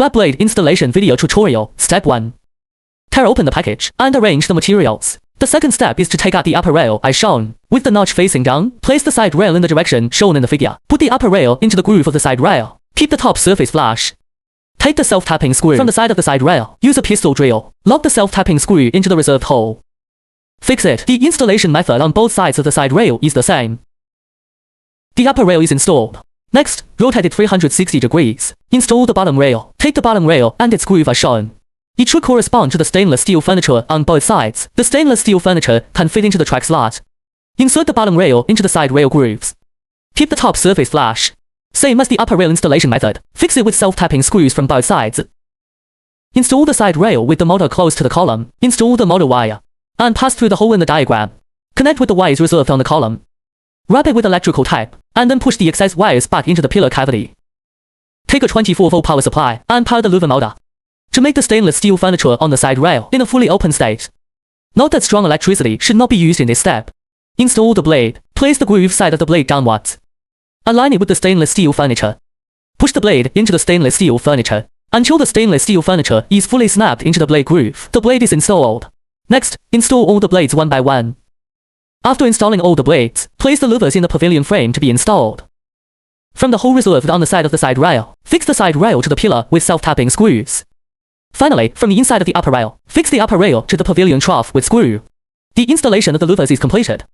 Flat blade installation video tutorial. Step 1. Tear open the package and arrange the materials. The second step is to take out the upper rail as shown. With the notch facing down, place the side rail in the direction shown in the figure. Put the upper rail into the groove of the side rail. Keep the top surface flush. Take the self-tapping screw from the side of the side rail. Use a pistol drill. Lock the self-tapping screw into the reserved hole. Fix it. The installation method on both sides of the side rail is the same. The upper rail is installed. Next, rotate it 360 degrees. Install the bottom rail. Take the bottom rail and its groove as shown. It should correspond to the stainless steel furniture on both sides. The stainless steel furniture can fit into the track slot. Insert the bottom rail into the side rail grooves. Keep the top surface flush. Same as the upper rail installation method. Fix it with self-tapping screws from both sides. Install the side rail with the motor close to the column. Install the motor wire and pass through the hole in the diagram. Connect with the wires reserved on the column. Wrap it with electrical tape and then push the excess wires back into the pillar cavity. Take a 24-volt power supply and power the louver motor to make the stainless steel furniture on the side rail in a fully open state. Note that strong electricity should not be used in this step. Install the blade. Place the groove side of the blade downwards. Align it with the stainless steel furniture. Push the blade into the stainless steel furniture until the stainless steel furniture is fully snapped into the blade groove. The blade is installed. Next, install all the blades one by one. After installing all the blades, place the louvers in the pavilion frame to be installed. From the hole reserved on the side of the side rail, fix the side rail to the pillar with self-tapping screws. Finally, from the inside of the upper rail, fix the upper rail to the pavilion trough with screw. The installation of the louvers is completed.